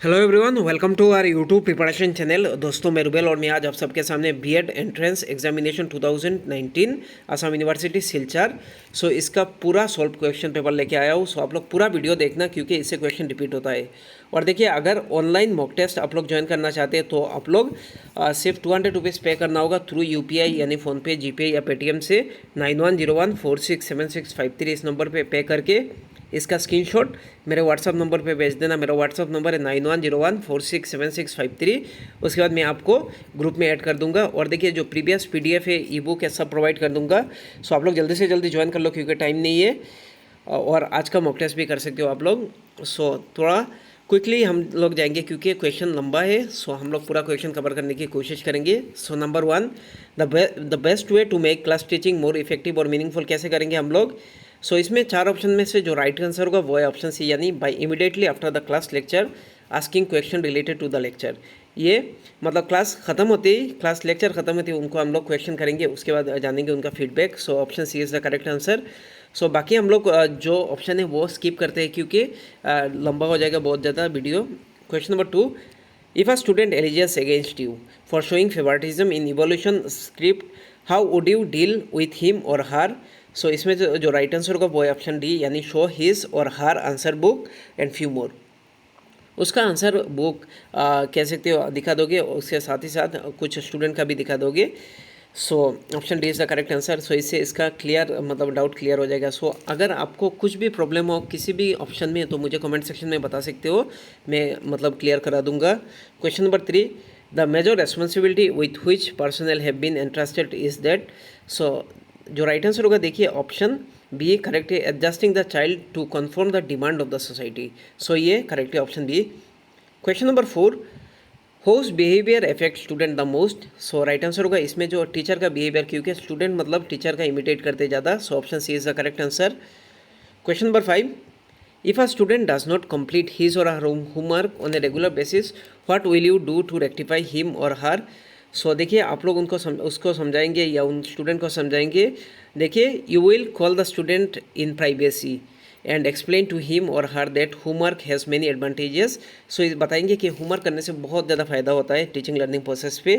Hello everyone, welcome to our YouTube preparation channel. दोस्तों, मैं रुबेल और मैं आज आप सबके सामने BEd entrance examination 2019 Assam University Silchar इसका पूरा सॉल्व क्वेश्चन पेपर लेके आया हूँ। आप लोग पूरा वीडियो देखना क्योंकि इससे क्वेश्चन रिपीट होता है। और देखिए, अगर ऑनलाइन मॉक टेस्ट आप लोग ज्वाइन करना चाहते हैं तो आप लोग सिर्फ 200 रुपीज़ पे करना होगा थ्रू यूपीआई यानी फ़ोनपे, जीपे या पेटीएम से 9101467653 इस नंबर पे करके इसका स्क्रीनशॉट मेरे व्हाट्सअप नंबर पे भेज देना। मेरा व्हाट्सअप नंबर है 9101467653। उसके बाद मैं आपको ग्रुप में ऐड कर दूंगा। और देखिए, जो प्रीवियस पीडीएफ है, ई बुक है, सब प्रोवाइड कर दूंगा। आप लोग जल्दी से जल्दी ज्वाइन कर लो क्योंकि टाइम नहीं है। और आज का मॉक टेस्ट भी कर सकते हो आप लोग। थोड़ा क्विकली हम लोग जाएंगे क्योंकि क्वेश्चन लंबा है। हम लोग पूरा क्वेश्चन कवर करने की कोशिश करेंगे। Number 1, the best way to make class teaching more effective और मीनिंगफुल कैसे करेंगे हम लोग। इसमें 4 ऑप्शन में से जो राइट आंसर होगा वो है ऑप्शन सी, यानी by immediately after the class lecture asking question related to the lecture. ये मतलब क्लास खत्म होते ही, क्लास लेक्चर खत्म होते ही उनको हम लोग क्वेश्चन करेंगे, उसके बाद जानेंगे उनका feedback. Option C is the correct answer. बाकी हम लोग जो ऑप्शन है वो स्किप करते हैं क्योंकि लंबा हो जाएगा बहुत ज़्यादा video. Question number 2, if a student alleges against you for showing favouritism in evaluation script, how would you deal with him और हर। इसमें जो राइट आंसर होगा वो है ऑप्शन डी, यानी शो हिज और her answer book and few more. उसका answer book कह सकते हो दिखा दोगे, उसके साथ ही साथ कुछ स्टूडेंट का भी दिखा दोगे। Option D is the correct answer. इससे इसका क्लियर मतलब डाउट क्लियर हो जाएगा। अगर आपको कुछ भी प्रॉब्लम हो किसी भी ऑप्शन में तो मुझे कमेंट सेक्शन में बता सकते हो, मैं मतलब क्लियर करा दूंगा। Question number 3, the major responsibility with which personal have been entrusted is that. जो राइट आंसर होगा देखिए ऑप्शन बी करेक्ट है, adjusting the child to confirm the demand of the society. ये करेक्ट है option B. Question number 4, whose behaviour affect student the most. Right answer होगा इसमें जो teacher का बिहेवियर, क्योंकि स्टूडेंट मतलब टीचर का इमिटेट करते ज़्यादा। Option C is the correct answer. Question number 5, if a student does not complete his or her homework on a regular basis, what will you do to rectify him or her। देखिए, आप लोग उसको समझाएंगे या उन student को समझाएंगे। देखिए, you will call the student in privacy and explain to him और her that homework has many advantages. बताएंगे कि होमवर्क करने से बहुत ज़्यादा फायदा होता है टीचिंग लर्निंग प्रोसेस पे।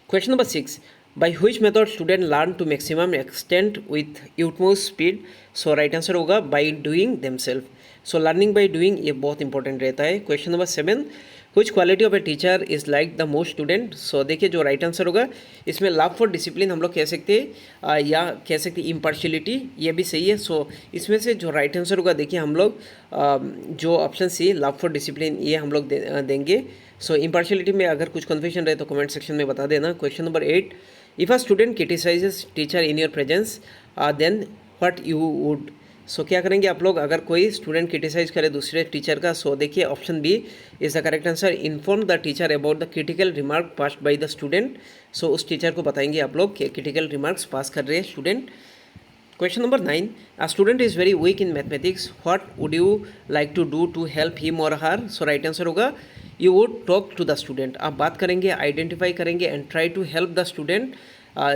Question number 6, by which method student learn to maximum extent with utmost speed. Right answer होगा by doing themselves. Learning by doing ये बहुत इंपॉर्टेंट रहता है। Question number 7, which quality of a teacher is like the most student. देखिए, जो right answer होगा इसमें love for discipline हम लोग कह सकते हैं या कह सकते हैं इम्पार्शियलिटी, ये भी सही है। इसमें से जो राइट आंसर होगा देखिए हम लोग जो option C love for discipline ये हम लोग देंगे। इम्पार्शियलिटी में अगर कुछ कन्फ्यूजन रहे तो कमेंट सेक्शन में बता देना। Question number 8, if a student criticises teacher in your presence then what you would. क्या करेंगे आप लोग अगर कोई स्टूडेंट क्रिटिसाइज करे दूसरे टीचर का। देखिए option B is the correct answer, inform the teacher about the critical remark passed by the student. उस टीचर को बताएंगे आप लोग कि क्रिटिकल रिमार्क्स पास कर रहे हैं student. Question number 9, a student is very weak in mathematics, what would you like to do to help him और हर। राइट आंसर होगा you would talk to the student. आप बात करेंगे, आइडेंटिफाई करेंगे and try to help the student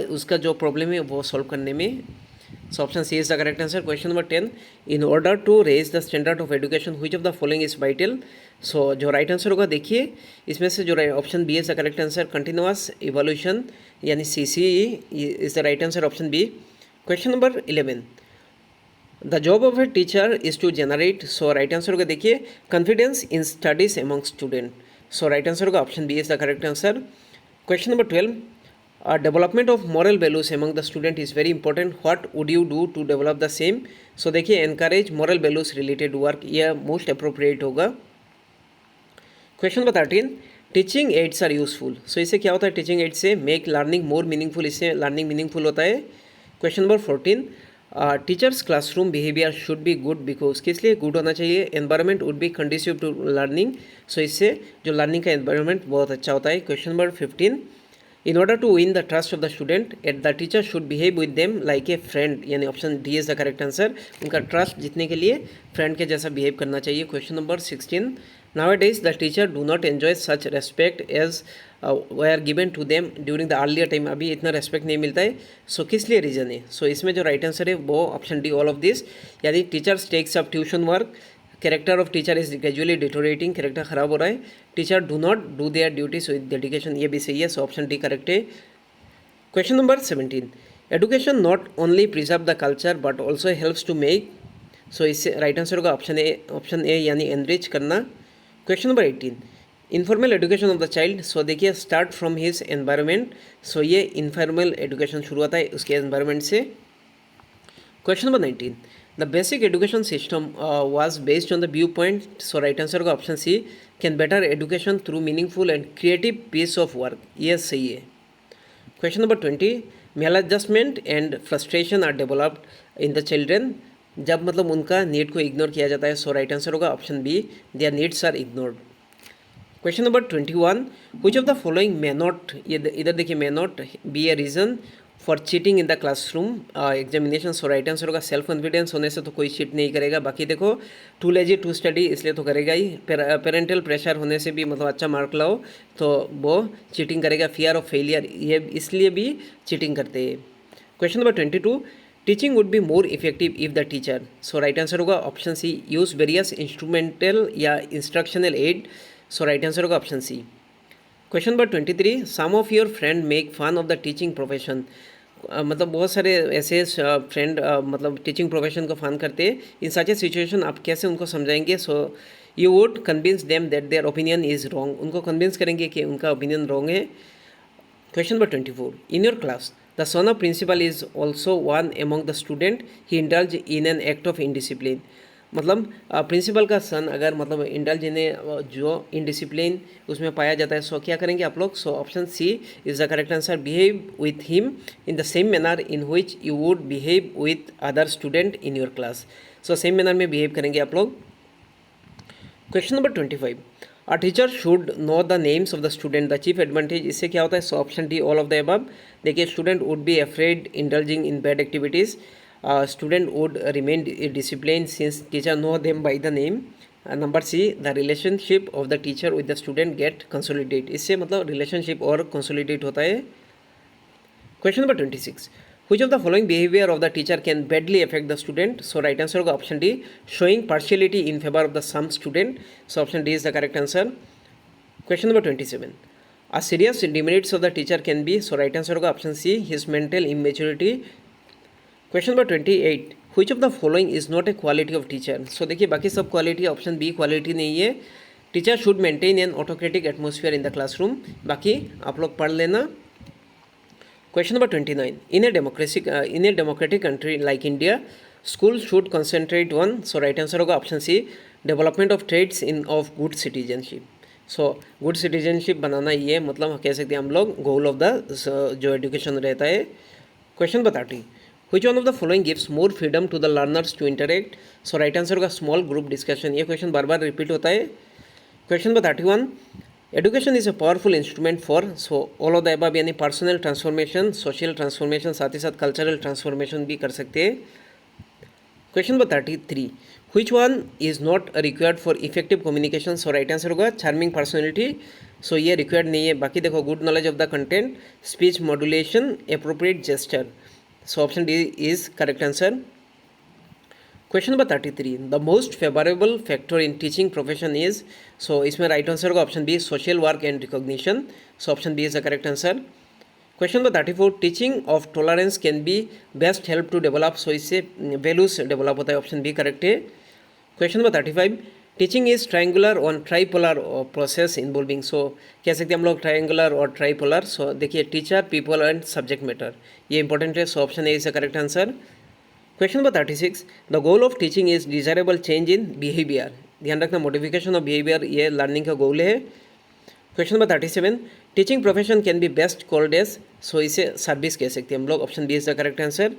उसका जो problem है वो सॉल्व करने में। Option C is the correct answer. Question number 10, in order to raise the standard of education which of the following is vital. जो right answer होगा देखिए इसमें से जो option B is the correct answer, continuous evaluation यानी CCE is the right answer, option B. Question number 11, the job of a teacher is to generate. Right answer होगा देखिए confidence in studies among student. Right answer होगा option B is the correct answer. Question number 12, development of moral values among the student is very important, what would you do to develop the same. देखिए encourage moral values related work, यह most appropriate होगा। Question number 13, teaching aids are useful. इससे क्या होता है teaching aid से, make learning more meaningful, इससे learning meaningful होता है। Question number 14, teachers classroom behaviour should be good because, किस लिए गुड होना चाहिए, environment would be conducive to learning. इससे जो लर्निंग का एनवायरनमेंट बहुत अच्छा होता है। Question number 15, in order to win the trust of the student at the teacher should behave with them like a friend, यानी option D is the correct answer, उनका trust जीतने के लिए फ्रेंड के जैसा बिहेव करना चाहिए। Question number 16, nowadays the teacher do not enjoy such respect as they are given to them during the earlier time, अभी इतना रेस्पेक्ट नहीं मिलता है। किस लिए रीज़न है। इसमें जो राइट आंसर है वो option D all of this, यानी teachers takes up tuition work, character of teacher is gradually deteriorating, character ख़राब हो रहा है। Teacher do not do their duties with dedication, ये भी सही है, सो ऑप्शन डी करेक्ट है। Question number 17, education not only preserve the culture but also helps to make, so इससे राइट आंसर होगा ऑप्शन ए यानी एनरिच करना। Question number 18, informal education of the child, so देखिए start from his environment, so ये informal education शुरू होता है उसके एनवायरनमेंट से। Question number 19, the basic education system was based on the view point, so right answer होगा option C, can better education through meaningful and creative piece of work, ये सही है। Question number 20, maladjustment and frustration are developed in the children, जब मतलब उनका need को ignore किया जाता है, सो राइट आंसर होगा option B, there needs are ignored. Question number 21, which of the following may not, ये इधर देखिए may not be a reason for cheating in the classroom examination, so right answer होगा self confidence होने से तो कोई cheat नहीं करेगा, बाकी देखो टू लेजी टू स्टडी इसलिए तो करेगा ही, पेरेंटल प्रेशर होने से भी मतलब अच्छा मार्क लाओ तो वो चीटिंग करेगा, फियर ऑफ फेलियर ये इसलिए भी चीटिंग करते हैं। Question number 22, teaching would be more effective if the teacher, so right answer होगा option C, use various instrumental या instructional aid, so right answer होगा option C. Question number 23, some of your friend make fun of the teaching profession, मतलब बहुत सारे ऐसे friend मतलब teaching profession को fun करते हैं, इन सच ए सिचुएशन आप कैसे उनको समझाएंगे, so you would convince them that their opinion is wrong, उनको कन्विंस करेंगे कि उनका ओपिनियन रॉन्ग है। Question number 24, in your class the son of principal is also one among the student, he indulge in an act of indiscipline, मतलब principal का son अगर मतलब indulge in जो इनडिसिप्लिन उसमें पाया जाता है, सो क्या करेंगे आप लोग, so option C is the correct answer, behave with him in the same manner in which you would behave with other student in your class, so same manner में बिहेव करेंगे आप लोग। Question number 25, a teacher should know the names of the student, the chief advantage, इससे क्या होता है, so option D all of the above. देखिए student would be afraid indulging in bad activities, student would remain disciplined since teacher know them by the name. Number C, the relationship of the teacher with the student get consolidate, इससे मतलब relationship और consolidate होता है। Question number 26, which of the following behavior of the teacher can badly affect the student, so right answer होगा option D, showing partiality in favor of the some student, so option D is the correct answer. Question number 27, a serious demerits of the teacher can be, so right answer होगा option C, his mental immaturity. Question number 28, which of the following is not a quality of teacher, so देखिए बाकी सब quality, option B quality नहीं है, teacher should maintain an autocratic atmosphere in the classroom, बाकी आप लोग पढ़ लेना। Question number 29, in a democratic country like India school should concentrate on, so right answer होगा option C, development of traits in of good citizenship, so good citizenship बनाना ये मतलब कह सकते हैं हम लोग गोल ऑफ द जो एजुकेशन रहता है। Question number 30, which one of the following gives more freedom to the learners to interact, so right answer होगा स्मॉल ग्रुप डिस्कशन, ये क्वेश्चन बार बार रिपीट होता है। Question number 31, education is a powerful instrument for, so all of the above यानी personal transformation, social transformation, साथ ही साथ cultural transformation भी कर सकते हैं। Question number 33, which one is not required for effective communication, so right answer होगा charming personality, सो ये रिक्वायर्ड नहीं है, बाकी देखो good knowledge of the content, speech modulation, appropriate gesture, so option D is correct answer. Question number 33, the most favorable factor in teaching profession is, so इसमें right answer होगा option B, social work and recognition, so option B is the correct answer. Question number 34, teaching of tolerance can be best help to develop, so इससे values develop होता है, option B correct है। Question number 35, teaching is triangular on tripolar process involving, so कह सकते हैं हम लोग triangular और ट्राईपोलर, सो देखिए teacher, people and subject matter, ये इंपॉर्टेंट है, so option A is the correct answer. Question number 36, the goal of teaching is desirable change in behaviour, ध्यान रखना मॉडिफिकेशन ऑफ बिहेवियर ये लर्निंग का goal है। Question number 37, teaching profession can be best called as, so इसे service कह सकते हैं हम लोग, option B is the correct answer.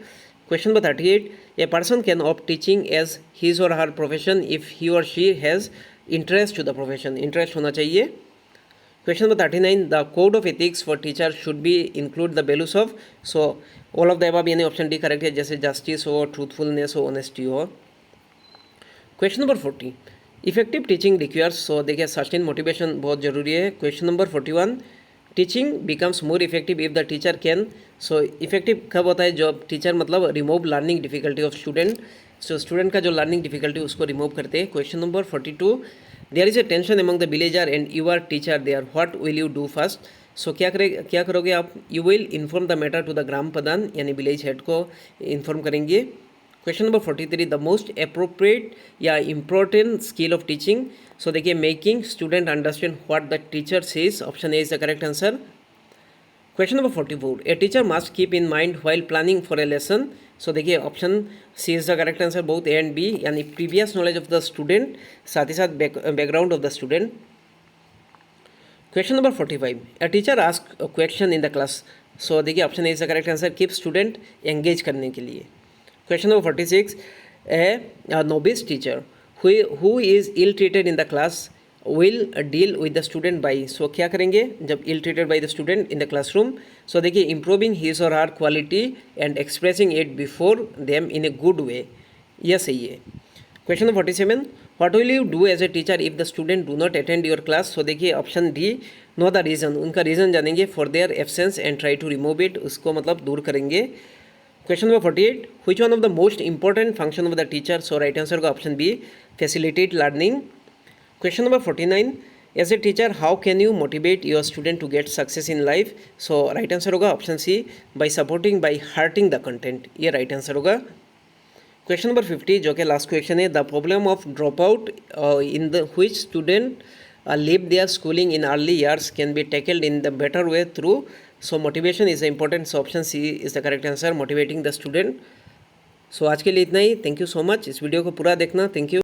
Question number 38, a person can opt teaching as his और हर प्रोफेशन इफ ही और she has interest to the profession, interest होना चाहिए। Question number 39, the code of ethics for teacher should be include the values of, so all of the above यानी option D correct है, जैसे justice हो, truthfulness हो, honesty हो। Question number 40, effective teaching requires, so देखिए sustain motivation बहुत जरूरी है। Question number 41, teaching becomes more effective if the teacher can, so effective कब होता है जब टीचर मतलब remove learning difficulty of student, so student का जो लर्निंग डिफिकल्टी उसको रिमूव करते हैं। Question number 42, there is a tension among the villager and you are teacher there, what will you do first. So क्या करोगे आप, you will inform the matter to the gram pradhan यानी village head को inform करेंगे। Question number 43, the most appropriate या important skill of teaching. So देखिए, making student understand what the teacher says, option A is the correct answer. Question number 44, a teacher must keep in mind while planning for a lesson. So देखिए, option C is the correct answer, both A and B, यानी previous knowledge of the student, साथ ही साथ background of the student. Question number 45, a teacher ask question in the class. So देखिए, option A is the correct answer, keep student engage करने के लिए। Question number 46, a novice teacher who is ill treated in the class will deal with the student by. So क्या करेंगे जब ill treated by the student in the classroom. So देखिए, improving his और her quality and expressing it before them in a good way, यह सही है। Question number 47, what will you do as a teacher if the student do not attend your class. So देखिए, option D, know the reason, उनका reason जानेंगे for their absence and try to remove it, उसको मतलब दूर करेंगे। Question number 48, which one of the most important function of the teacher. So right answer का option B, facilitate learning. Question number 49, as a teacher how can you motivate your student to get success in life। so right answer होगा option C, by supporting by hurting the content, ये right answer होगा। Question number 50 जो कि last question है, the problem of drop out in the which student leave their schooling in early years can be tackled in the better way through। so motivation is important, so option C is the correct answer, motivating the student। so आज के लिए इतना ही, thank you so much, इस video को पूरा देखना, thank you.